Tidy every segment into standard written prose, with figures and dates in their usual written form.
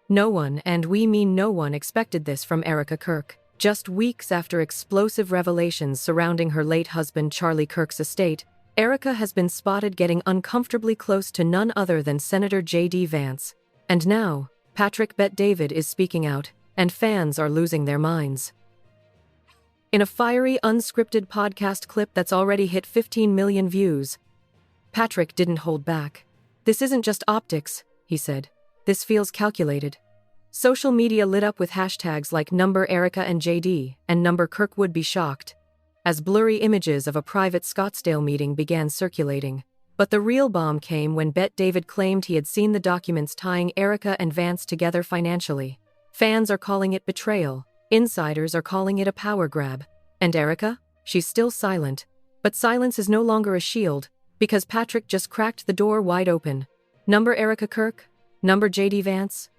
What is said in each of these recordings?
No one, and we mean no one, expected this from Erika Kirk. Just weeks after explosive revelations surrounding her late husband Charlie Kirk's estate, Erika has been spotted getting uncomfortably close to none other than Senator J.D. Vance. And now, Patrick Bet-David is speaking out, and fans are losing their minds. In a fiery, unscripted podcast clip that's already hit 15 million views, Patrick didn't hold back. "This isn't just optics," he said. "This feels calculated." Social media lit up with hashtags like #Erika and JD and #Kirk would be shocked, as blurry images of a private Scottsdale meeting began circulating. But the real bomb came when Bet-David claimed he had seen the documents tying Erika and Vance together financially. Fans are calling it betrayal, insiders are calling it a power grab. And Erika? She's still silent. But silence is no longer a shield, because Patrick just cracked the door wide open. Erika Kirk? JD Vance?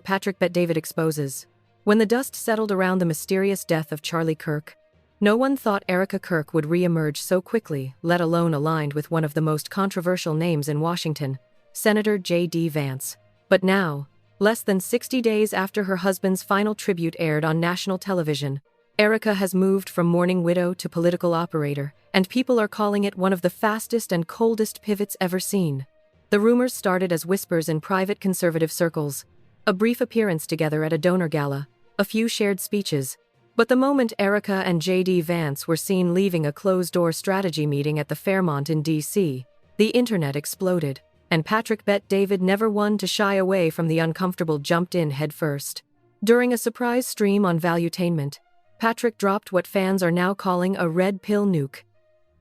Patrick Bet-David exposes. When the dust settled around the mysterious death of Charlie Kirk, no one thought Erika Kirk would re-emerge so quickly, let alone aligned with one of the most controversial names in Washington, Senator J.D. Vance. But now, less than 60 days after her husband's final tribute aired on national television, Erika has moved from mourning widow to political operator, and people are calling it one of the fastest and coldest pivots ever seen. The rumors started as whispers in private conservative circles, a brief appearance together at a donor gala, a few shared speeches. But the moment Erika and J.D. Vance were seen leaving a closed-door strategy meeting at the Fairmont in D.C., the internet exploded, and Patrick Bet-David, never one to shy away from the uncomfortable, jumped in headfirst. During a surprise stream on Valuetainment, Patrick dropped what fans are now calling a red pill nuke.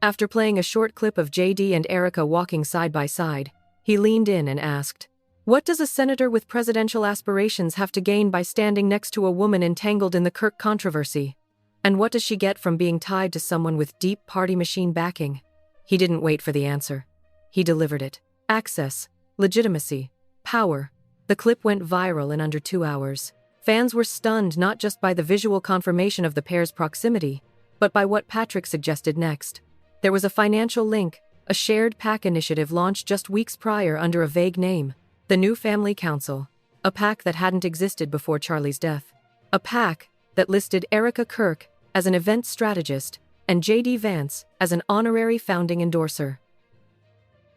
After playing a short clip of J.D. and Erika walking side by side, he leaned in and asked, "What does a senator with presidential aspirations have to gain by standing next to a woman entangled in the Kirk controversy? And what does she get from being tied to someone with deep party machine backing?" He didn't wait for the answer. He delivered it. Access, legitimacy, power. The clip went viral in under 2 hours. Fans were stunned not just by the visual confirmation of the pair's proximity, but by what Patrick suggested next. There was a financial link, a shared PAC initiative launched just weeks prior under a vague name. The New Family Council, a PAC that hadn't existed before Charlie's death. A PAC that listed Erika Kirk as an event strategist and J.D. Vance as an honorary founding endorser.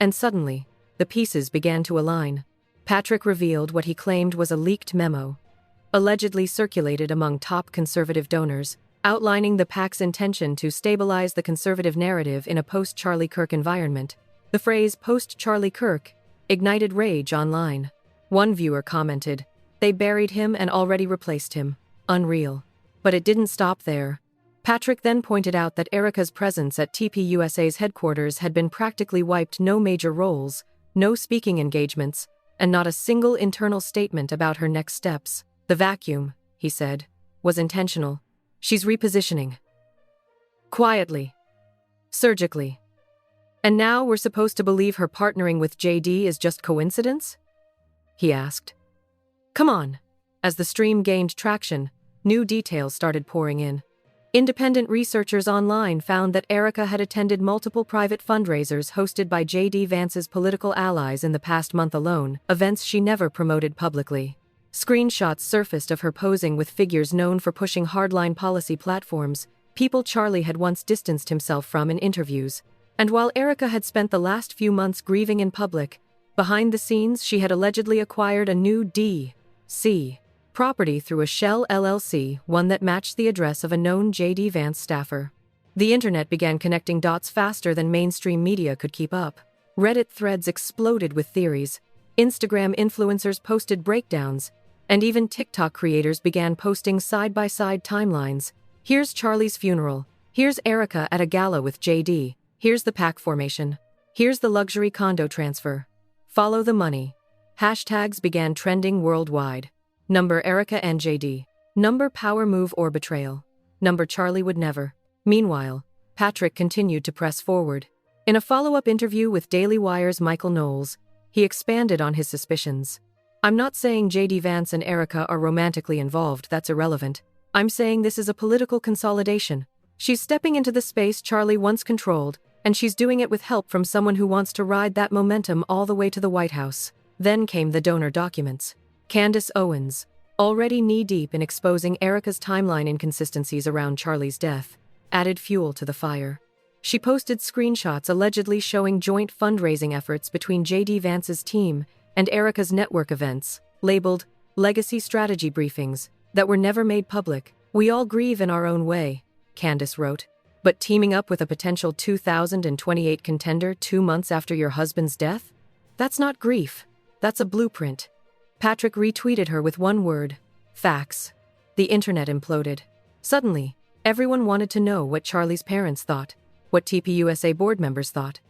And suddenly, the pieces began to align. Patrick revealed what he claimed was a leaked memo, allegedly circulated among top conservative donors, outlining the PAC's intention to stabilize the conservative narrative in a post-Charlie Kirk environment. The phrase "post-Charlie Kirk" ignited rage online. One viewer commented, "They buried him and already replaced him. Unreal." But it didn't stop there. Patrick then pointed out that Erika's presence at TPUSA's headquarters had been practically wiped. No major roles, no speaking engagements, and not a single internal statement about her next steps. "The vacuum," he said, "was intentional. She's repositioning. Quietly. Surgically. And now we're supposed to believe her partnering with JD is just coincidence?" he asked. "Come on." As the stream gained traction, new details started pouring in. Independent researchers online found that Erika had attended multiple private fundraisers hosted by J.D. Vance's political allies in the past month alone, events she never promoted publicly. Screenshots surfaced of her posing with figures known for pushing hardline policy platforms, people Charlie had once distanced himself from in interviews. And while Erika had spent the last few months grieving in public, behind the scenes she had allegedly acquired a new D.C. property through a shell LLC, one that matched the address of a known J.D. Vance staffer. The internet began connecting dots faster than mainstream media could keep up. Reddit threads exploded with theories, Instagram influencers posted breakdowns, and even TikTok creators began posting side-by-side timelines. Here's Charlie's funeral. Here's Erika at a gala with J.D. Here's the PAC formation. Here's the luxury condo transfer. Follow the money. Hashtags began trending worldwide. Erika and JD. Power move or betrayal. Charlie would never. Meanwhile, Patrick continued to press forward. In a follow-up interview with Daily Wire's Michael Knowles, he expanded on his suspicions. "I'm not saying J.D. Vance and Erika are romantically involved, that's irrelevant. I'm saying this is a political consolidation. She's stepping into the space Charlie once controlled, and she's doing it with help from someone who wants to ride that momentum all the way to the White House." Then came the donor documents. Candace Owens, already knee-deep in exposing Erika's timeline inconsistencies around Charlie's death, added fuel to the fire. She posted screenshots allegedly showing joint fundraising efforts between J.D. Vance's team and Erika's network events, labeled legacy strategy briefings, that were never made public. "We all grieve in our own way," Candace wrote. "But teaming up with a potential 2028 contender 2 months after your husband's death? That's not grief. That's a blueprint." Patrick retweeted her with one word: facts. The internet imploded. Suddenly, everyone wanted to know what Charlie's parents thought, what TPUSA board members thought,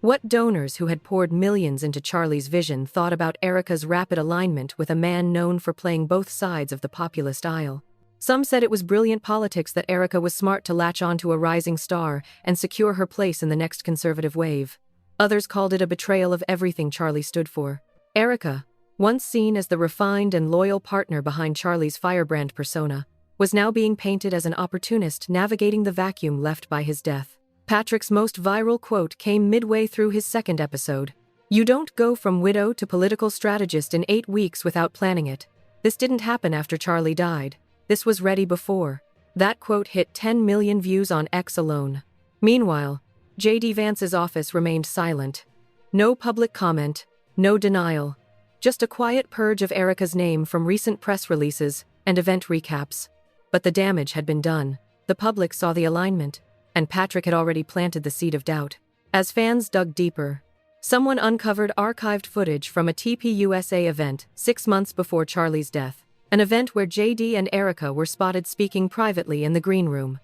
what donors who had poured millions into Charlie's vision thought about Erika's rapid alignment with a man known for playing both sides of the populist aisle. Some said it was brilliant politics that Erika was smart to latch onto a rising star and secure her place in the next conservative wave. Others called it a betrayal of everything Charlie stood for. Erika, once seen as the refined and loyal partner behind Charlie's firebrand persona, was now being painted as an opportunist navigating the vacuum left by his death. Patrick's most viral quote came midway through his second episode. "You don't go from widow to political strategist in 8 weeks without planning it. This didn't happen after Charlie died. This was ready before." That quote hit 10 million views on X alone. Meanwhile, J.D. Vance's office remained silent. No public comment, no denial. Just a quiet purge of Erika's name from recent press releases and event recaps. But the damage had been done. The public saw the alignment, and Patrick had already planted the seed of doubt. As fans dug deeper, someone uncovered archived footage from a TPUSA event 6 months before Charlie's death, an event where JD and Erika were spotted speaking privately in the green room.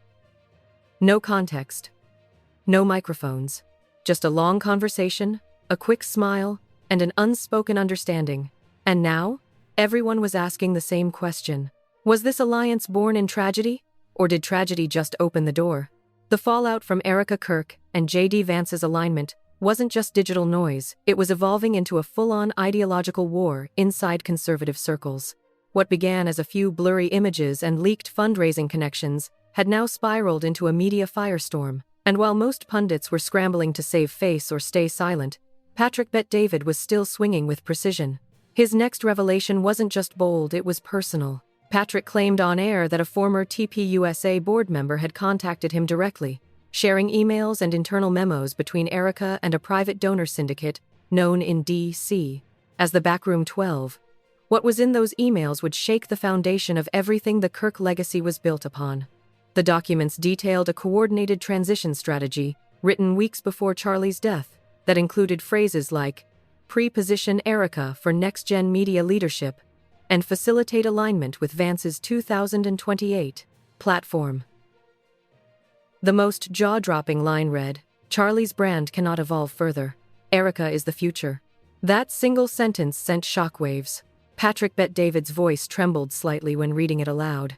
No context. No microphones. Just a long conversation, a quick smile, and an unspoken understanding. And now, everyone was asking the same question. Was this alliance born in tragedy, or did tragedy just open the door? The fallout from Erika Kirk and J.D. Vance's alignment wasn't just digital noise, it was evolving into a full-on ideological war inside conservative circles. What began as a few blurry images and leaked fundraising connections had now spiraled into a media firestorm, and while most pundits were scrambling to save face or stay silent, Patrick Bet-David was still swinging with precision. His next revelation wasn't just bold, it was personal. Patrick claimed on air that a former TPUSA board member had contacted him directly, sharing emails and internal memos between Erika and a private donor syndicate known in D.C. as the Backroom 12. What was in those emails would shake the foundation of everything the Kirk legacy was built upon. The documents detailed a coordinated transition strategy, written weeks before Charlie's death, that included phrases like, "Pre-position Erika for next-gen media leadership," and "facilitate alignment with Vance's 2028 platform." The most jaw-dropping line read, "Charlie's brand cannot evolve further. Erika is the future." That single sentence sent shockwaves. Patrick Bet-David's voice trembled slightly when reading it aloud.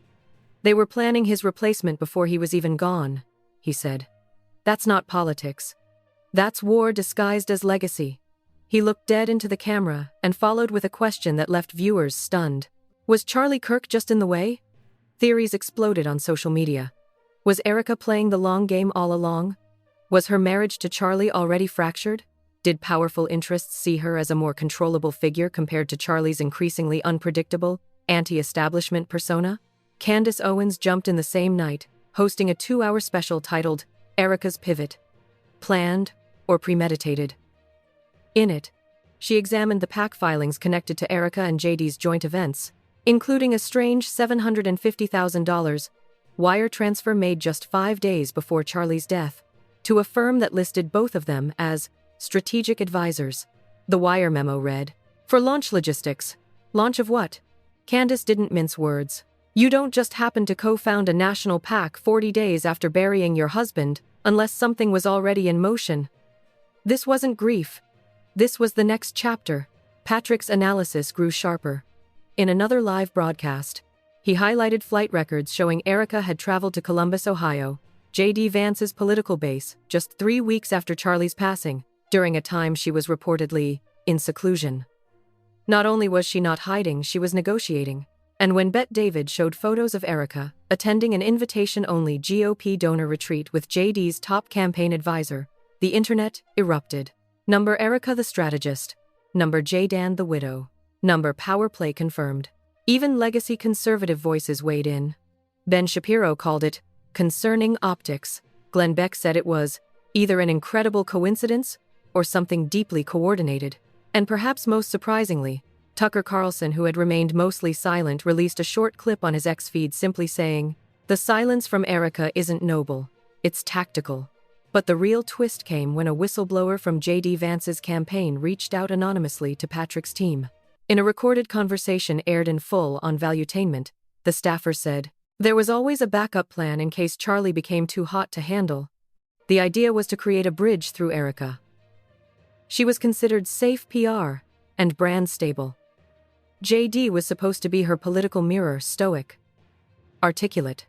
"They were planning his replacement before he was even gone," he said. "That's not politics. That's war disguised as legacy." He looked dead into the camera and followed with a question that left viewers stunned. Was Charlie Kirk just in the way? Theories exploded on social media. Was Erika playing the long game all along? Was her marriage to Charlie already fractured? Did powerful interests see her as a more controllable figure compared to Charlie's increasingly unpredictable, anti-establishment persona? Candace Owens jumped in the same night, hosting a 2-hour special titled Erika's Pivot. Planned or premeditated? In it, she examined the PAC filings connected to Erika and JD's joint events, including a strange $750,000 wire transfer made just 5 days before Charlie's death, to a firm that listed both of them as strategic advisors. The wire memo read, "For launch logistics." Launch of what? Candace didn't mince words. You don't just happen to co-found a national PAC 40 days after burying your husband, unless something was already in motion. This wasn't grief. This was the next chapter. Patrick's analysis grew sharper. In another live broadcast, he highlighted flight records showing Erika had traveled to Columbus, Ohio, J.D. Vance's political base, just 3 weeks after Charlie's passing, during a time she was reportedly in seclusion. Not only was she not hiding, she was negotiating. And when Bet-David showed photos of Erika attending an invitation-only GOP donor retreat with JD's top campaign advisor, the internet erupted. Number Erika the strategist. Number J-Dan the widow. Number power play confirmed. Even legacy conservative voices weighed in. Ben Shapiro called it concerning optics. Glenn Beck said it was either an incredible coincidence or something deeply coordinated. And perhaps most surprisingly, Tucker Carlson, who had remained mostly silent, released a short clip on his X feed simply saying, "The silence from Erika isn't noble, it's tactical." But the real twist came when a whistleblower from J.D. Vance's campaign reached out anonymously to Patrick's team. In a recorded conversation aired in full on Valuetainment, the staffer said, "There was always a backup plan in case Charlie became too hot to handle. The idea was to create a bridge through Erika. She was considered safe PR and brand stable. JD was supposed to be her political mirror, stoic, articulate,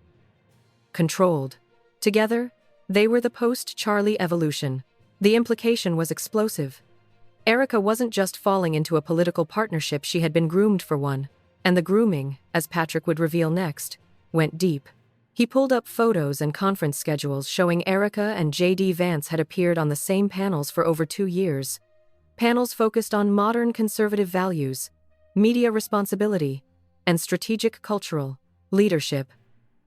controlled. Together, they were the post-Charlie evolution. The implication was explosive. Erika wasn't just falling into a political partnership, she had been groomed for one. And the grooming, as Patrick would reveal next, went deep. He pulled up photos and conference schedules showing Erika and J.D. Vance had appeared on the same panels for over 2 years. Panels focused on modern conservative values, media responsibility, and strategic cultural leadership.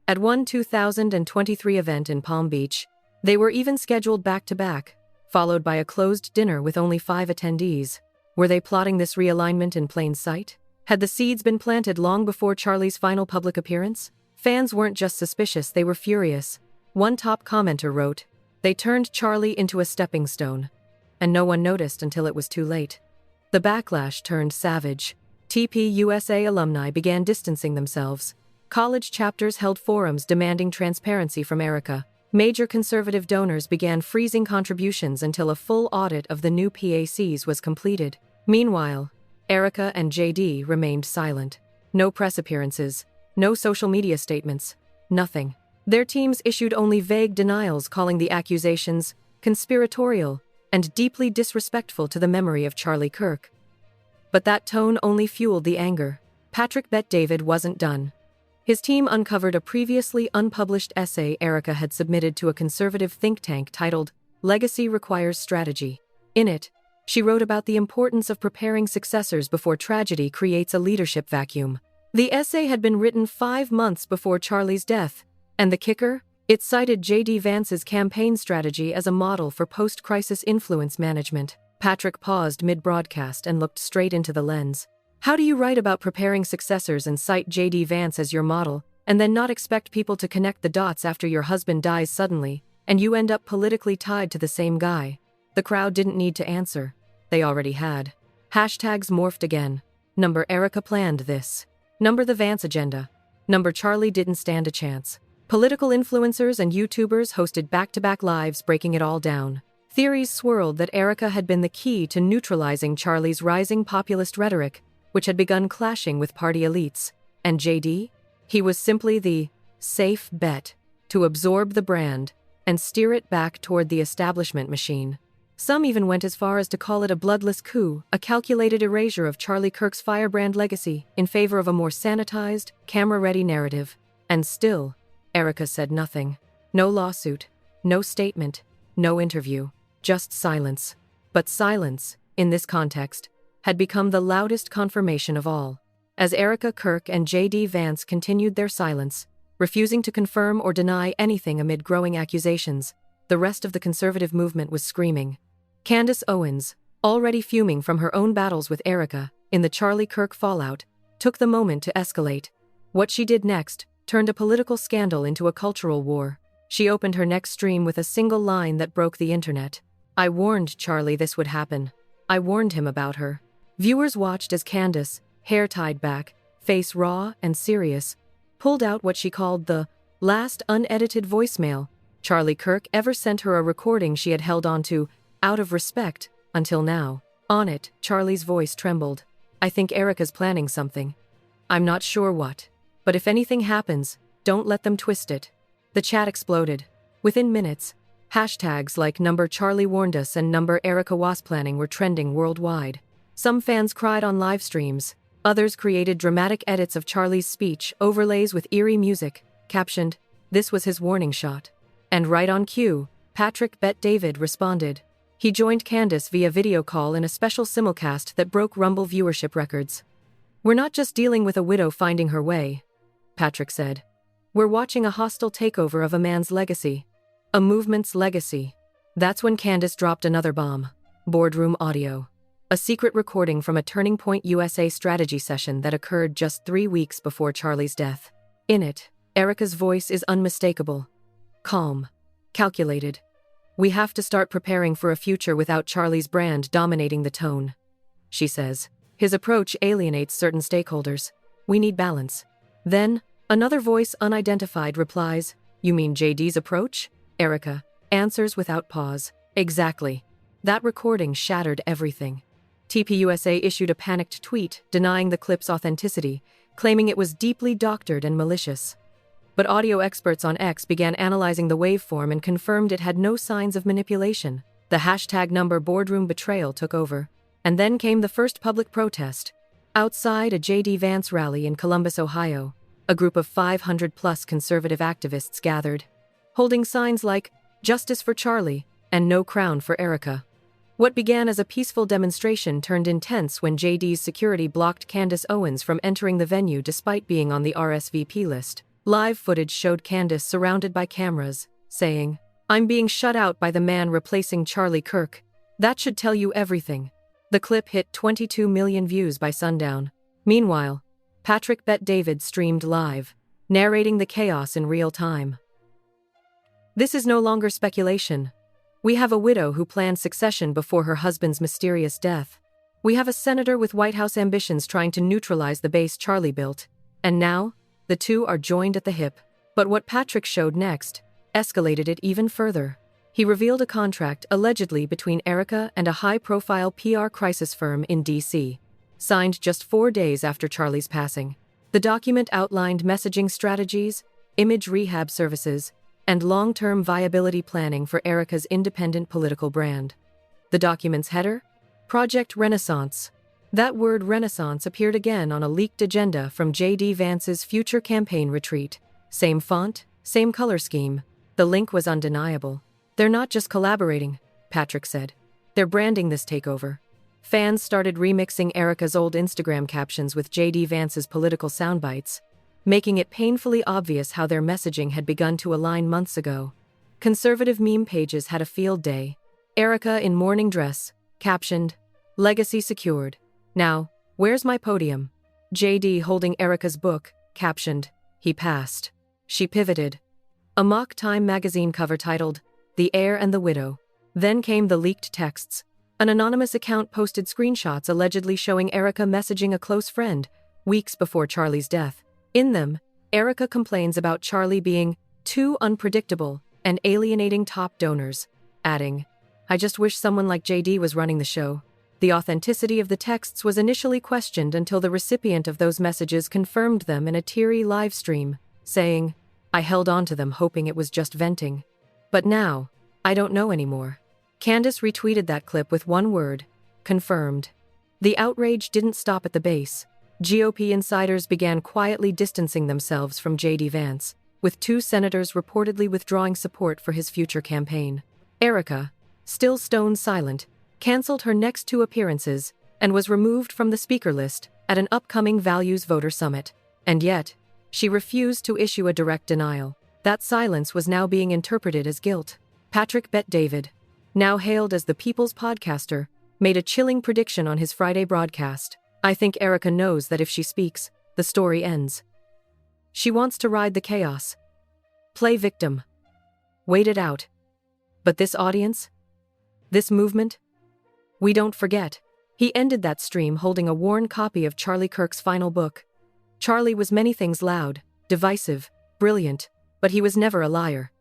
At one 2023 event in Palm Beach, they were even scheduled back-to-back, followed by a closed dinner with only 5 attendees. Were they plotting this realignment in plain sight? Had the seeds been planted long before Charlie's final public appearance? Fans weren't just suspicious, they were furious. One top commenter wrote, "They turned Charlie into a stepping stone. And no one noticed until it was too late." The backlash turned savage. TPUSA alumni began distancing themselves. College chapters held forums demanding transparency from Erika. Major conservative donors began freezing contributions until a full audit of the new PACs was completed. Meanwhile, Erika and JD remained silent. No press appearances, no social media statements, nothing. Their teams issued only vague denials, calling the accusations conspiratorial and deeply disrespectful to the memory of Charlie Kirk. But that tone only fueled the anger. Patrick Bet-David wasn't done. His team uncovered a previously unpublished essay Erika had submitted to a conservative think tank titled "Legacy Requires Strategy." In it, she wrote about the importance of preparing successors before tragedy creates a leadership vacuum. The essay had been written 5 months before Charlie's death, and the kicker? It cited J.D. Vance's campaign strategy as a model for post-crisis influence management. Patrick paused mid-broadcast and looked straight into the lens. How do you write about preparing successors and cite J.D. Vance as your model, and then not expect people to connect the dots after your husband dies suddenly, and you end up politically tied to the same guy? The crowd didn't need to answer. They already had. Hashtags morphed again. Number Erika planned this. Number the Vance agenda. Number Charlie didn't stand a chance. Political influencers and YouTubers hosted back-to-back lives breaking it all down. Theories swirled that Erika had been the key to neutralizing Charlie's rising populist rhetoric, which had begun clashing with party elites. And JD? He was simply the safe bet to absorb the brand and steer it back toward the establishment machine. Some even went as far as to call it a bloodless coup, a calculated erasure of Charlie Kirk's firebrand legacy in favor of a more sanitized, camera-ready narrative. And still, Erika said nothing. No lawsuit, no statement, no interview, just silence. But silence, in this context, had become the loudest confirmation of all. As Erika Kirk and J.D. Vance continued their silence, refusing to confirm or deny anything amid growing accusations, the rest of the conservative movement was screaming. Candace Owens, already fuming from her own battles with Erika in the Charlie Kirk fallout, took the moment to escalate. What she did next turned a political scandal into a cultural war. She opened her next stream with a single line that broke the internet. "I warned Charlie this would happen. I warned him about her." Viewers watched as Candace, hair tied back, face raw and serious, pulled out what she called the last unedited voicemail Charlie Kirk ever sent her, a recording she had held onto out of respect until now. On it, Charlie's voice trembled. "I think Erika's planning something. I'm not sure what. But if anything happens, don't let them twist it." The chat exploded. Within minutes, hashtags like number Charlie warned us and number Erika was planning were trending worldwide. Some fans cried on live streams. Others created dramatic edits of Charlie's speech, overlays with eerie music, captioned, "This was his warning shot." And right on cue, Patrick Bet-David responded. He joined Candace via video call in a special simulcast that broke Rumble viewership records. We're not just dealing with a widow finding her way, Patrick said. We're watching a hostile takeover of a man's legacy. A movement's legacy. That's when Candace dropped another bomb. Boardroom audio. A secret recording from a Turning Point USA strategy session that occurred just 3 weeks before Charlie's death. In it, Erika's voice is unmistakable. Calm. Calculated. We have to start preparing for a future without Charlie's brand dominating the tone, she says. His approach alienates certain stakeholders. We need balance. Then, another voice unidentified replies, You mean JD's approach? Erika answers without pause. Exactly. That recording shattered everything. TPUSA issued a panicked tweet denying the clip's authenticity, claiming it was deeply doctored and malicious. But audio experts on X began analyzing the waveform and confirmed it had no signs of manipulation. The hashtag number boardroom betrayal took over. And then came the first public protest. Outside a Vance rally in Columbus, Ohio, a group of 500-plus conservative activists gathered, holding signs like, Justice for Charlie, and No Crown for Erika. What began as a peaceful demonstration turned intense when JD's security blocked Candace Owens from entering the venue despite being on the RSVP list. Live footage showed Candace surrounded by cameras, saying, I'm being shut out by the man replacing Charlie Kirk. That should tell you everything. The clip hit 22 million views by sundown. Meanwhile, Patrick Bet-David streamed live, narrating the chaos in real time. This is no longer speculation. We have a widow who planned succession before her husband's mysterious death. We have a senator with White House ambitions trying to neutralize the base Charlie built. And now, the two are joined at the hip. But what Patrick showed next escalated it even further. He revealed a contract allegedly between Erika and a high-profile PR crisis firm in D.C., signed just 4 days after Charlie's passing. The document outlined messaging strategies, image rehab services, and long-term viability planning for Erika's independent political brand. The document's header? Project Renaissance. That word Renaissance appeared again on a leaked agenda from J.D. Vance's future campaign retreat. Same font, same color scheme. The link was undeniable. They're not just collaborating, Patrick said. They're branding this takeover. Fans started remixing Erika's old Instagram captions with J.D. Vance's political soundbites, making it painfully obvious how their messaging had begun to align months ago. Conservative meme pages had a field day. Erika in morning dress, captioned, Legacy secured. Now, where's my podium? J.D. holding Erika's book, captioned, He passed. She pivoted. A mock Time magazine cover titled, The Heir and the Widow. Then came the leaked texts. An anonymous account posted screenshots allegedly showing Erika messaging a close friend, weeks before Charlie's death. In them, Erika complains about Charlie being too unpredictable and alienating top donors, adding, I just wish someone like JD was running the show. The authenticity of the texts was initially questioned until the recipient of those messages confirmed them in a teary live stream, saying, I held on to them hoping it was just venting. But now, I don't know anymore. Candace retweeted that clip with one word, confirmed. The outrage didn't stop at the base. GOP insiders began quietly distancing themselves from J.D. Vance, with 2 senators reportedly withdrawing support for his future campaign. Erika, still stone silent, canceled her next 2 appearances and was removed from the speaker list at an upcoming Values Voter Summit. And yet, she refused to issue a direct denial. That silence was now being interpreted as guilt. Patrick Bet-David, now hailed as the People's Podcaster, made a chilling prediction on his Friday broadcast. I think Erika knows that if she speaks, the story ends. She wants to ride the chaos. Play victim. Wait it out. But this audience? This movement? We don't forget. He ended that stream holding a worn copy of Charlie Kirk's final book. Charlie was many things: loud, divisive, brilliant, but he was never a liar.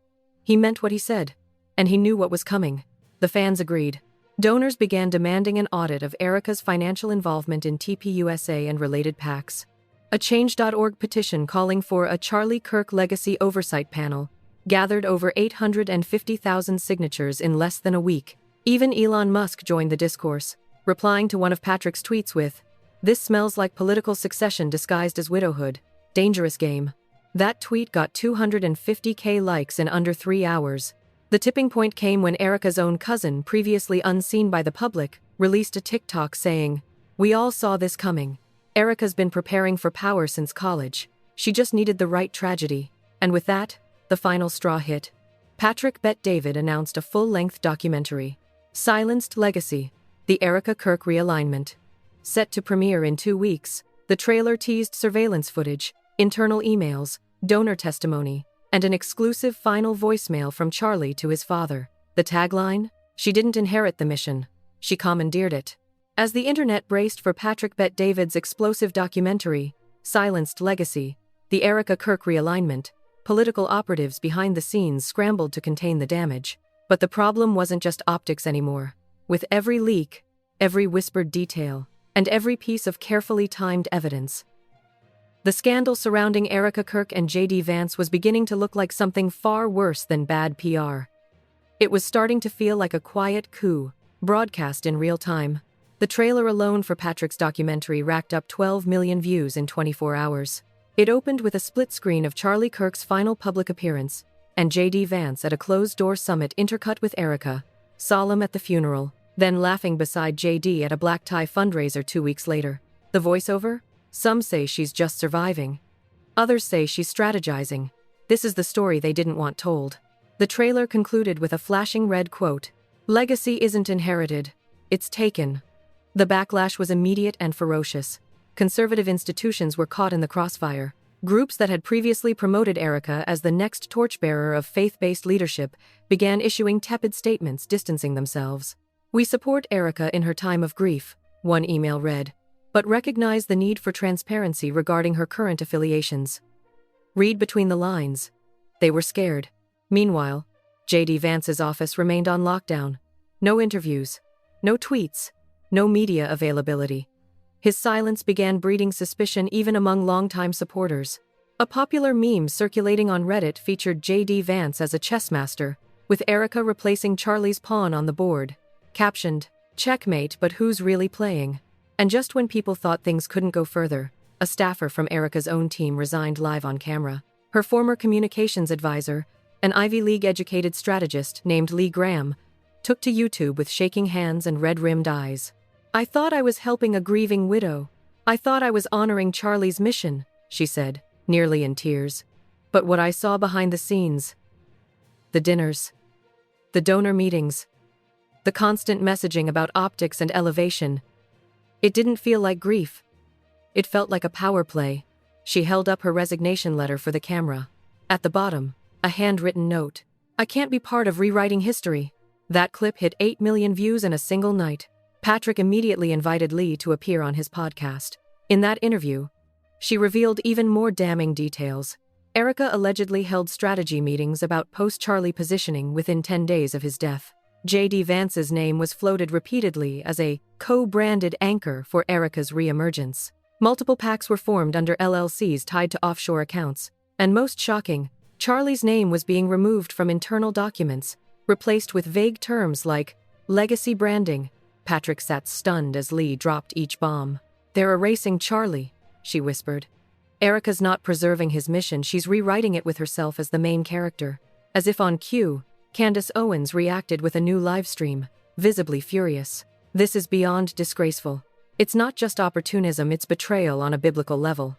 He meant what he said, and he knew what was coming. The fans agreed. Donors began demanding an audit of Erika's financial involvement in TPUSA and related PACs. A Change.org petition calling for a Charlie Kirk Legacy Oversight Panel gathered over 850,000 signatures in less than a week. Even Elon Musk joined the discourse, replying to one of Patrick's tweets with, "This smells like political succession disguised as widowhood. Dangerous game." That tweet got 250K likes in under 3 hours. The tipping point came when Erika's own cousin, previously unseen by the public, released a TikTok saying, "We all saw this coming. Erika's been preparing for power since college. She just needed the right tragedy. And with that, the final straw hit. Patrick Bet-David announced a full-length documentary, Silenced Legacy, the Erika Kirk realignment. Set to premiere in 2 weeks, the trailer teased surveillance footage, internal emails, donor testimony, and an exclusive final voicemail from Charlie to his father. The tagline? She didn't inherit the mission. She commandeered it. As the internet braced for Patrick Bet-David's explosive documentary, Silenced Legacy, the Erika Kirk realignment, political operatives behind the scenes scrambled to contain the damage. But the problem wasn't just optics anymore. With every leak, every whispered detail, and every piece of carefully timed evidence, the scandal surrounding Erika Kirk and J.D. Vance was beginning to look like something far worse than bad PR. It was starting to feel like a quiet coup, broadcast in real time. The trailer alone for Patrick's documentary racked up 12 million views in 24 hours. It opened with a split screen of Charlie Kirk's final public appearance, and J.D. Vance at a closed-door summit intercut with Erika, solemn at the funeral, then laughing beside J.D. at a black tie fundraiser 2 weeks later. The voiceover? Some say she's just surviving. Others say she's strategizing. This is the story they didn't want told. The trailer concluded with a flashing red quote, "Legacy isn't inherited, it's taken." The backlash was immediate and ferocious. Conservative institutions were caught in the crossfire. Groups that had previously promoted Erika as the next torchbearer of faith-based leadership began issuing tepid statements distancing themselves. "We support Erika in her time of grief," one email read, "but recognize the need for transparency regarding her current affiliations." Read between the lines. They were scared. Meanwhile, J.D. Vance's office remained on lockdown. No interviews, no tweets, no media availability. His silence began breeding suspicion even among longtime supporters. A popular meme circulating on Reddit featured J.D. Vance as a chess master, with Erika replacing Charlie's pawn on the board. Captioned, "Checkmate, but who's really playing?" And just when people thought things couldn't go further, a staffer from Erika's own team resigned live on camera. Her former communications advisor, an Ivy League-educated strategist named Lee Graham, took to YouTube with shaking hands and red-rimmed eyes. "I thought I was helping a grieving widow. I thought I was honoring Charlie's mission," she said, nearly in tears. But what I saw behind the scenes, the dinners, the donor meetings, the constant messaging about optics and elevation, it didn't feel like grief. It felt like a power play. She held up her resignation letter for the camera. At the bottom, a handwritten note. "I can't be part of rewriting history." That clip hit 8 million views in a single night. Patrick immediately invited Lee to appear on his podcast. In that interview, she revealed even more damning details. Erika allegedly held strategy meetings about post-Charlie positioning within 10 days of his death. J.D. Vance's name was floated repeatedly as a co-branded anchor for Erika's re-emergence. Multiple PACs were formed under LLCs tied to offshore accounts. And most shocking, Charlie's name was being removed from internal documents, replaced with vague terms like legacy branding. Patrick sat stunned as Lee dropped each bomb. "They're erasing Charlie," she whispered. "Erika's not preserving his mission, she's rewriting it with herself as the main character." As if on cue, Candace Owens reacted with a new livestream, visibly furious. "This is beyond disgraceful. It's not just opportunism, it's betrayal on a biblical level."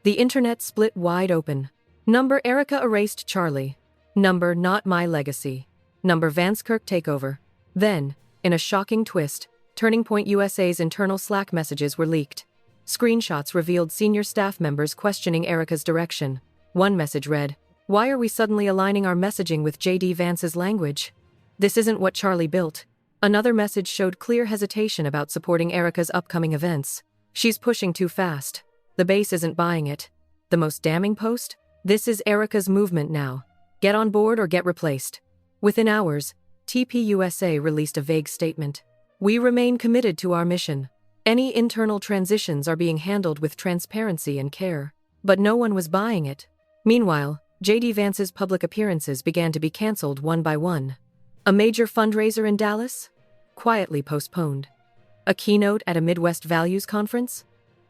The internet split wide open. Number Erika erased Charlie. Number not my legacy. Number Vance Kirk takeover. Then, in a shocking twist, Turning Point USA's internal Slack messages were leaked. Screenshots revealed senior staff members questioning Erika's direction. One message read, "Why are we suddenly aligning our messaging with J.D. Vance's language? This isn't what Charlie built." Another message showed clear hesitation about supporting Erika's upcoming events. "She's pushing too fast. The base isn't buying it." The most damning post? "This is Erika's movement now. Get on board or get replaced." Within hours, TPUSA released a vague statement. "We remain committed to our mission. Any internal transitions are being handled with transparency and care." But no one was buying it. Meanwhile, J.D. Vance's public appearances began to be canceled one by one. A major fundraiser in Dallas? Quietly postponed. A keynote at a Midwest Values conference?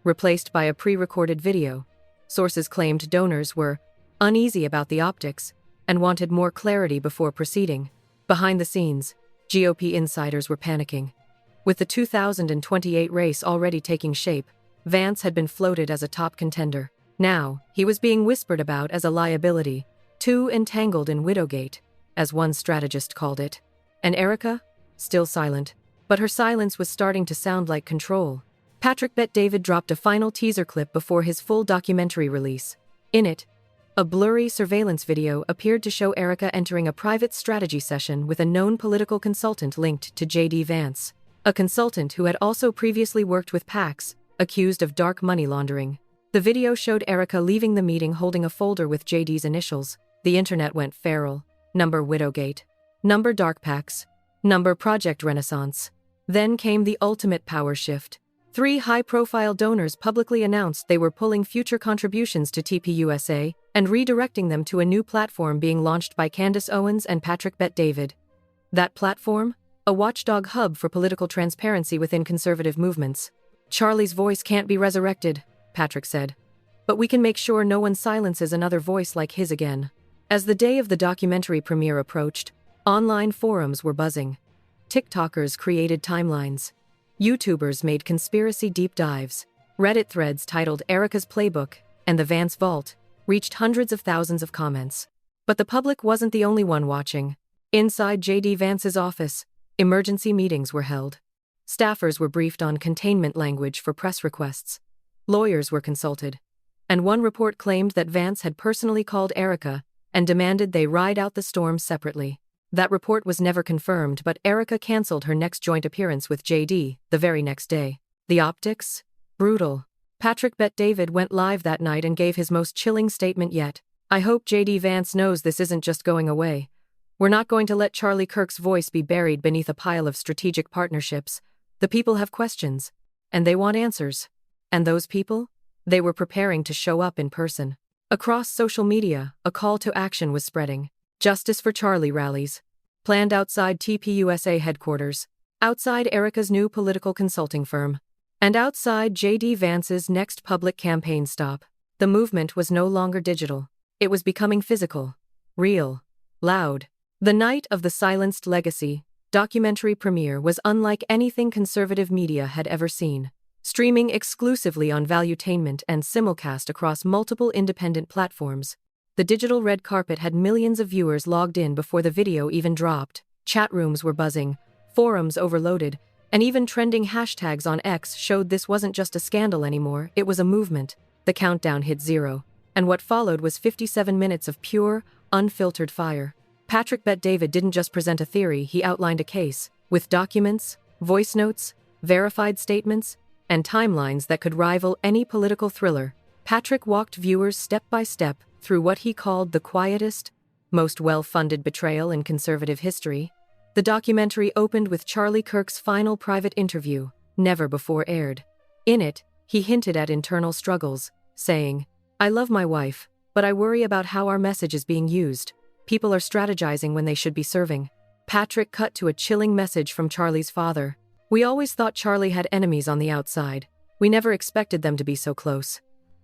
Replaced by a pre-recorded video. Sources claimed donors were uneasy about the optics and wanted more clarity before proceeding. Behind the scenes, GOP insiders were panicking. With the 2028 race already taking shape, Vance had been floated as a top contender. Now, he was being whispered about as a liability, too entangled in Widowgate, as one strategist called it. And Erika? Still silent. But her silence was starting to sound like control. Patrick Bet-David dropped a final teaser clip before his full documentary release. In it, a blurry surveillance video appeared to show Erika entering a private strategy session with a known political consultant linked to J.D. Vance, a consultant who had also previously worked with PACs, accused of dark money laundering. The video showed Erika leaving the meeting holding a folder with J.D.'s initials. The internet went feral. Number Widowgate. Number Dark PACs. Number Project Renaissance. Then came the ultimate power shift. 3 high-profile donors publicly announced they were pulling future contributions to TPUSA and redirecting them to a new platform being launched by Candace Owens and Patrick Bet-David. That platform? A watchdog hub for political transparency within conservative movements. Charlie's voice can't be resurrected, Patrick said. But we can make sure no one silences another voice like his again. As the day of the documentary premiere approached, online forums were buzzing. TikTokers created timelines. YouTubers made conspiracy deep dives. Reddit threads titled Erika's Playbook and the Vance Vault reached hundreds of thousands of comments. But the public wasn't the only one watching. Inside J.D. Vance's office, emergency meetings were held. Staffers were briefed on containment language for press requests. Lawyers were consulted. And one report claimed that Vance had personally called Erika and demanded they ride out the storm separately. That report was never confirmed, but Erika canceled her next joint appearance with J.D. the very next day. The optics? Brutal. Patrick Bet-David went live that night and gave his most chilling statement yet. I hope J.D. Vance knows this isn't just going away. We're not going to let Charlie Kirk's voice be buried beneath a pile of strategic partnerships. The people have questions, and they want answers. And those people? They were preparing to show up in person. Across social media, a call to action was spreading. Justice for Charlie rallies. Planned outside TPUSA headquarters. Outside Erika's new political consulting firm. And outside J.D. Vance's next public campaign stop. The movement was no longer digital. It was becoming physical. Real. Loud. The night of the Silenced Legacy documentary premiere was unlike anything conservative media had ever seen. Streaming exclusively on Valuetainment and simulcast across multiple independent platforms, the digital red carpet had millions of viewers logged in before the video even dropped. Chat rooms were buzzing, forums overloaded, and even trending hashtags on X showed this wasn't just a scandal anymore, it was a movement. The countdown hit 0, and what followed was 57 minutes of pure, unfiltered fire. Patrick Bet-David didn't just present a theory, he outlined a case, with documents, voice notes, verified statements, and timelines that could rival any political thriller. Patrick walked viewers step by step through what he called the quietest, most well-funded betrayal in conservative history. The documentary opened with Charlie Kirk's final private interview, never before aired. In it, he hinted at internal struggles, saying, "I love my wife, but I worry about how our message is being used. People are strategizing when they should be serving." Patrick cut to a chilling message from Charlie's father. "We always thought Charlie had enemies on the outside. We never expected them to be so close."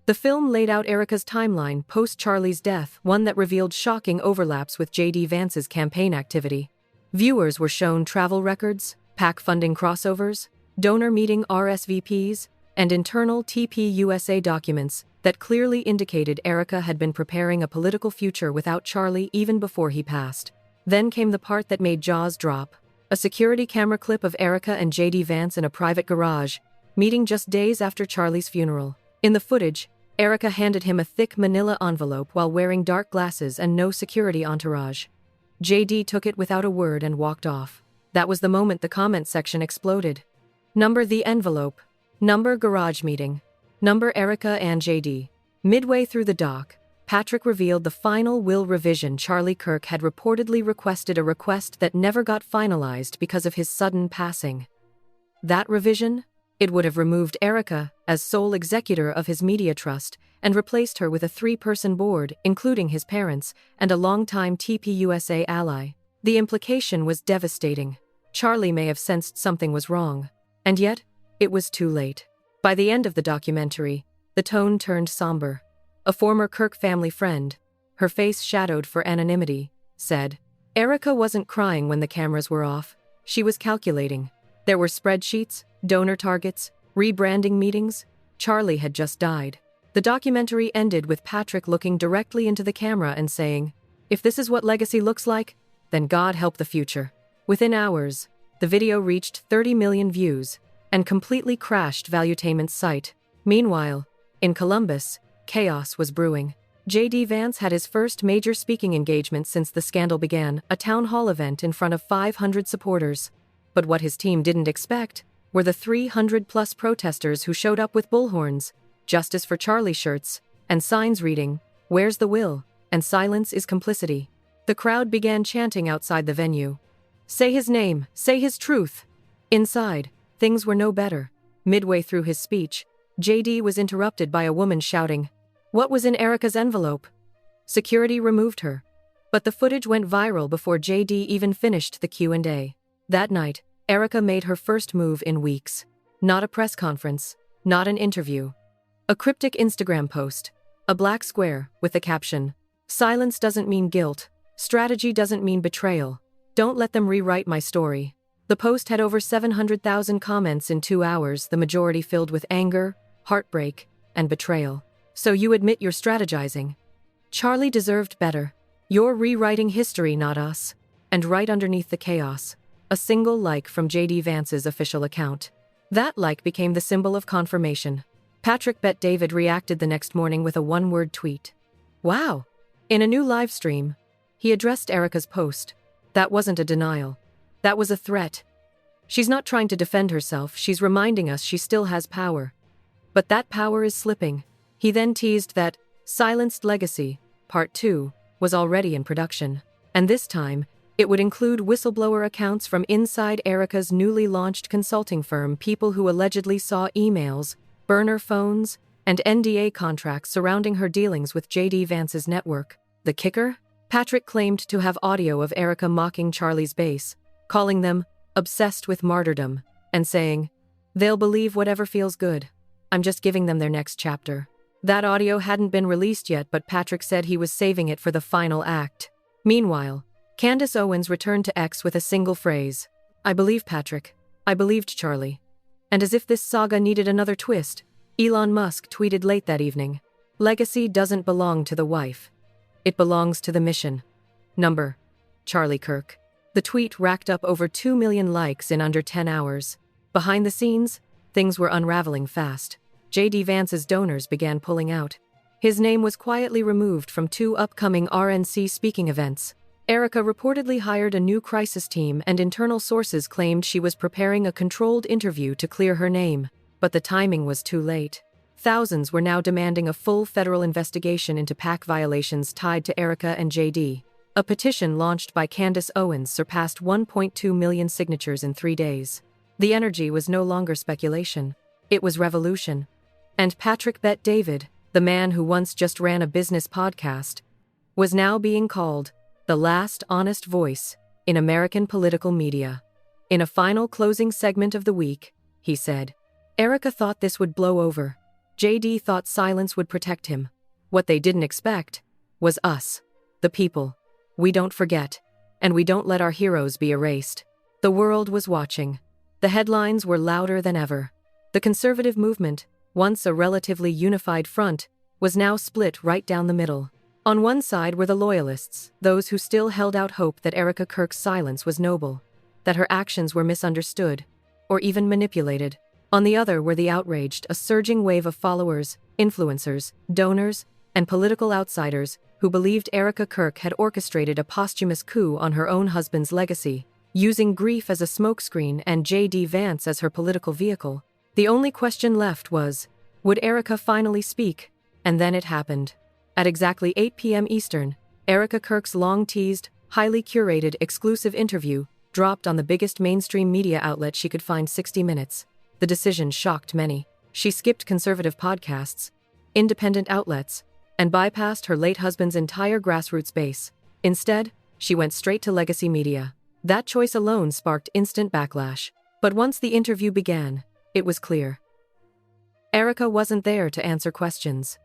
The film laid out Erika's timeline post-Charlie's death, one that revealed shocking overlaps with J.D. Vance's campaign activity. Viewers were shown travel records, PAC funding crossovers, donor meeting RSVPs, and internal TPUSA documents that clearly indicated Erika had been preparing a political future without Charlie even before he passed. Then came the part that made jaws drop. A security camera clip of Erika and J.D. Vance in a private garage, meeting just days after Charlie's funeral. In the footage, Erika handed him a thick manila envelope while wearing dark glasses and no security entourage. J.D. took it without a word and walked off. That was the moment the comment section exploded. Number the envelope. Number garage meeting. Number Erika and J.D. Midway through the doc, Patrick revealed the final will revision. Charlie Kirk had reportedly requested a request that never got finalized because of his sudden passing. That revision? It would have removed Erika as sole executor of his media trust and replaced her with a 3-person board, including his parents and a longtime TPUSA ally. The implication was devastating. Charlie may have sensed something was wrong. And yet, it was too late. By the end of the documentary, the tone turned somber. A former Kirk family friend, her face shadowed for anonymity, said, "Erika wasn't crying when the cameras were off. She was calculating. There were spreadsheets, donor targets, rebranding meetings, Charlie had just died. The documentary ended with Patrick looking directly into the camera and saying, "If this is what legacy looks like, then God help the future." Within hours, the video reached 30 million views and completely crashed Valuetainment's site. Meanwhile, in Columbus, chaos was brewing. Vance had his first major speaking engagement since the scandal began, a town hall event in front of 500 supporters. But what his team didn't expect were the 300-plus protesters who showed up with bullhorns, "Justice for Charlie" shirts, and signs reading, "Where's the will?" and "Silence is complicity." The crowd began chanting outside the venue, "Say his name, say his truth." Inside, things were no better. Midway through his speech, JD was interrupted by a woman shouting, "What was in Erika's envelope?" Security removed her, but the footage went viral before JD even finished the Q&A. That night, Erika made her first move in weeks. Not a press conference, not an interview. A cryptic Instagram post, a black square with the caption, "Silence doesn't mean guilt. Strategy doesn't mean betrayal. Don't let them rewrite my story." The post had over 700,000 comments in 2 hours, the majority filled with anger, heartbreak, and betrayal. "So you admit you're strategizing? Charlie deserved better. You're rewriting history, not us." And right underneath the chaos, a single like from JD Vance's official account. That like became the symbol of confirmation. Patrick Bet David reacted the next morning with a one-word tweet. "Wow." In a new live stream, he addressed Erika's post. That wasn't a denial. That was a threat. She's not trying to defend herself, she's reminding us she still has power. But that power is slipping. He then teased that Silenced Legacy, Part 2, was already in production. And this time, it would include whistleblower accounts from inside Erika's newly launched consulting firm, people who allegedly saw emails, burner phones, and NDA contracts surrounding her dealings with JD Vance's network. The kicker? Patrick claimed to have audio of Erika mocking Charlie's base, calling them obsessed with martyrdom, and saying, "They'll believe whatever feels good. I'm just giving them their next chapter." That audio hadn't been released yet, but Patrick said he was saving it for the final act. Meanwhile, Candace Owens returned to X with a single phrase, "I believe Patrick. I believed Charlie." And as if this saga needed another twist, Elon Musk tweeted late that evening, "Legacy doesn't belong to the wife. It belongs to the mission. Number, Charlie Kirk." The tweet racked up over 2 million likes in under 10 hours. Behind the scenes, things were unraveling fast. JD Vance's donors began pulling out. His name was quietly removed from 2 upcoming RNC speaking events. Erika reportedly hired a new crisis team, and internal sources claimed she was preparing a controlled interview to clear her name. But the timing was too late. Thousands were now demanding a full federal investigation into PAC violations tied to Erika and JD. A petition launched by Candace Owens surpassed 1.2 million signatures in 3 days. The energy was no longer speculation. It was revolution. And Patrick Bet David, the man who once just ran a business podcast, was now being called the last honest voice in American political media. In a final closing segment of the week, he said, "Erika thought this would blow over. JD thought silence would protect him. What they didn't expect was us, the people. We don't forget, and we don't let our heroes be erased." The world was watching. The headlines were louder than ever. The conservative movement, once a relatively unified front, was now split right down the middle. On one side were the loyalists, those who still held out hope that Erika Kirk's silence was noble, that her actions were misunderstood, or even manipulated. On the other were the outraged, a surging wave of followers, influencers, donors, and political outsiders who believed Erika Kirk had orchestrated a posthumous coup on her own husband's legacy, using grief as a smokescreen and JD Vance as her political vehicle. The only question left was, would Erika finally speak? And then it happened. At exactly 8 p.m. Eastern, Erika Kirk's long-teased, highly curated, exclusive interview dropped on the biggest mainstream media outlet she could find. 60 Minutes. The decision shocked many. She skipped conservative podcasts, independent outlets, and bypassed her late husband's entire grassroots base. Instead, she went straight to legacy media. That choice alone sparked instant backlash. But once the interview began, it was clear. Erika wasn't there to answer questions.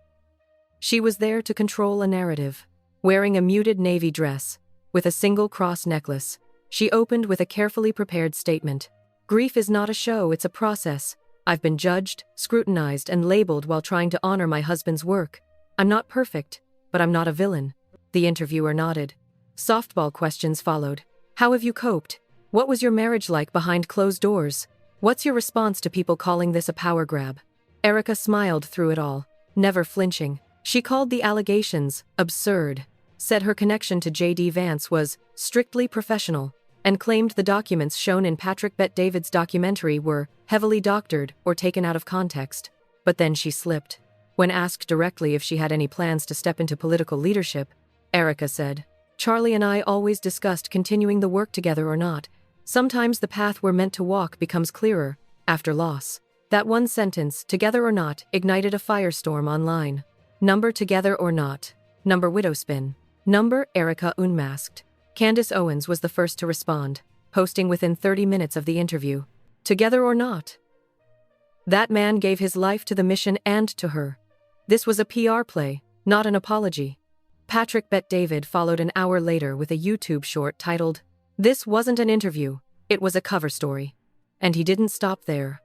She was there to control a narrative. Wearing a muted navy dress, with a single cross necklace, she opened with a carefully prepared statement. "Grief is not a show, it's a process. I've been judged, scrutinized, and labeled while trying to honor my husband's work. I'm not perfect, but I'm not a villain." The interviewer nodded. Softball questions followed. "How have you coped? What was your marriage like behind closed doors? What's your response to people calling this a power grab?" Erika smiled through it all, never flinching. She called the allegations absurd, said her connection to J.D. Vance was strictly professional, and claimed the documents shown in Patrick Bet-David's documentary were heavily doctored or taken out of context. But then she slipped. When asked directly if she had any plans to step into political leadership, Erika said, "Charlie and I always discussed continuing the work together or not. Sometimes the path we're meant to walk becomes clearer after loss." That one sentence, together or not, ignited a firestorm online. Number together or not. Number widow spin. Number Erika unmasked. Candace Owens was the first to respond, posting within 30 minutes of the interview. Together or not. That man gave his life to the mission and to her. This was a PR play, not an apology. Patrick Bet-David followed an hour later with a YouTube short titled, "This wasn't an interview, it was a cover story." And he didn't stop there.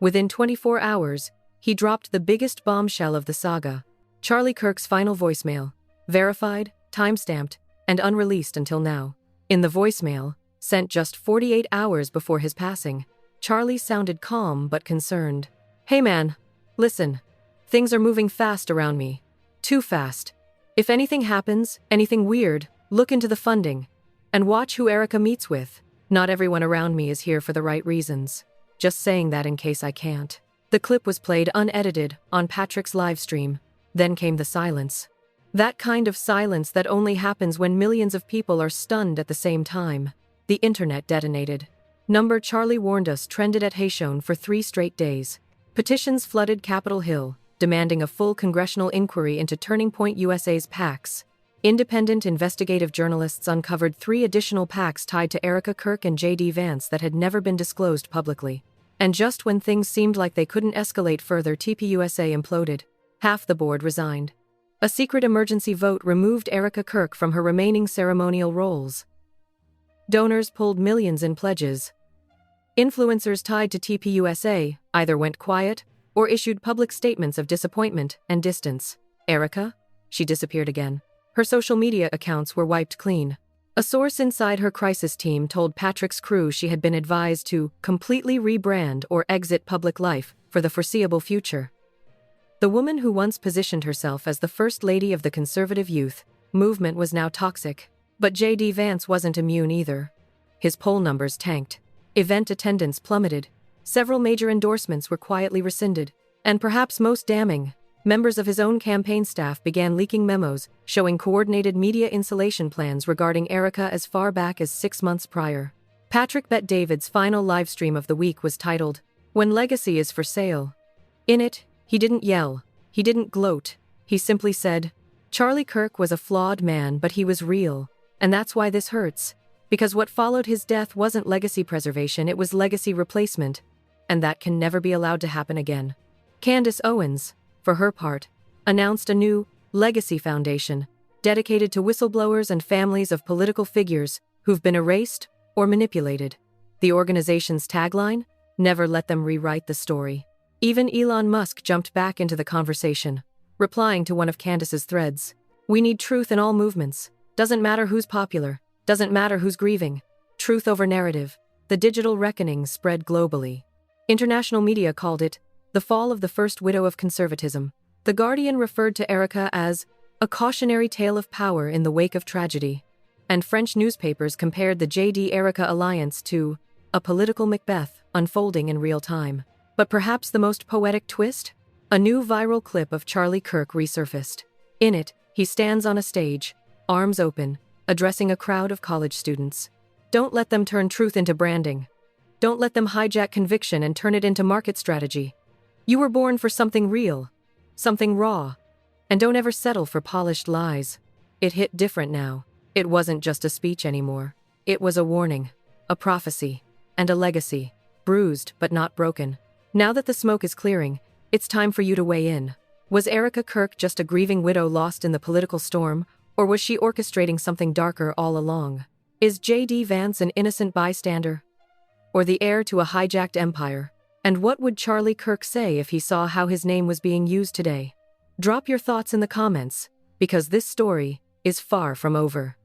Within 24 hours, he dropped the biggest bombshell of the saga, Charlie Kirk's final voicemail, verified, timestamped, and unreleased until now. In the voicemail, sent just 48 hours before his passing, Charlie sounded calm but concerned. "Hey man, listen. Things are moving fast around me. Too fast. If anything happens, anything weird, look into the funding. And watch who Erika meets with. Not everyone around me is here for the right reasons. Just saying that in case I can't." The clip was played unedited on Patrick's live stream. Then came the silence. That kind of silence that only happens when millions of people are stunned at the same time. The internet detonated. Number Charlie warned us trended at Haitian for 3 straight days. Petitions flooded Capitol Hill, demanding a full congressional inquiry into Turning Point USA's PACs. Independent investigative journalists uncovered 3 additional PACs tied to Erika Kirk and J.D. Vance that had never been disclosed publicly. And just when things seemed like they couldn't escalate further, TPUSA imploded. Half the board resigned. A secret emergency vote removed Erika Kirk from her remaining ceremonial roles. Donors pulled millions in pledges. Influencers tied to TPUSA either went quiet or issued public statements of disappointment and distance. Erika? She disappeared again. Her social media accounts were wiped clean. A source inside her crisis team told Patrick's crew she had been advised to completely rebrand or exit public life for the foreseeable future. The woman who once positioned herself as the first lady of the conservative youth movement was now toxic. But J.D. Vance wasn't immune either. His poll numbers tanked. Event attendance plummeted. Several major endorsements were quietly rescinded. And perhaps most damning, members of his own campaign staff began leaking memos showing coordinated media insulation plans regarding Erika as far back as 6 months prior. Patrick Bet-David's final livestream of the week was titled, "When Legacy is for Sale." In it, he didn't yell. He didn't gloat. He simply said, "Charlie Kirk was a flawed man, but he was real. And that's why this hurts. Because what followed his death wasn't legacy preservation, it was legacy replacement. And that can never be allowed to happen again." Candace Owens, for her part, announced a new Legacy Foundation, dedicated to whistleblowers and families of political figures who've been erased or manipulated. The organization's tagline? Never let them rewrite the story. Even Elon Musk jumped back into the conversation, replying to one of Candace's threads. "We need truth in all movements. Doesn't matter who's popular. Doesn't matter who's grieving. Truth over narrative." The digital reckoning spread globally. International media called it the fall of the first widow of conservatism. The Guardian referred to Erika as a cautionary tale of power in the wake of tragedy. And French newspapers compared the J.D.-Erika alliance to a political Macbeth unfolding in real time. But perhaps the most poetic twist? A new viral clip of Charlie Kirk resurfaced. In it, he stands on a stage, arms open, addressing a crowd of college students. Don't let them turn truth into branding. Don't let them hijack conviction and turn it into market strategy. You were born for something real, something raw. And don't ever settle for polished lies. It hit different now. It wasn't just a speech anymore. It was a warning, a prophecy, and a legacy, bruised but not broken. Now that the smoke is clearing, it's time for you to weigh in. Was Erika Kirk just a grieving widow lost in the political storm, or was she orchestrating something darker all along? Is J.D. Vance an innocent bystander? Or the heir to a hijacked empire? And what would Charlie Kirk say if he saw how his name was being used today? Drop your thoughts in the comments, because this story is far from over.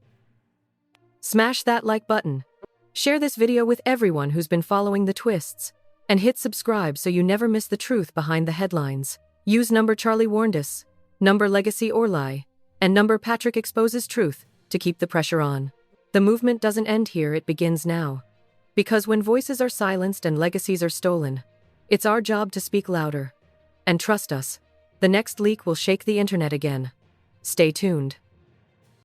Smash that like button. Share this video with everyone who's been following the twists. And hit subscribe so you never miss the truth behind the headlines. Use number Charlie warned us, number legacy or lie, and number Patrick exposes truth to keep the pressure on. The movement doesn't end here, it begins now. Because when voices are silenced and legacies are stolen, it's our job to speak louder. And trust us, the next leak will shake the internet again. Stay tuned.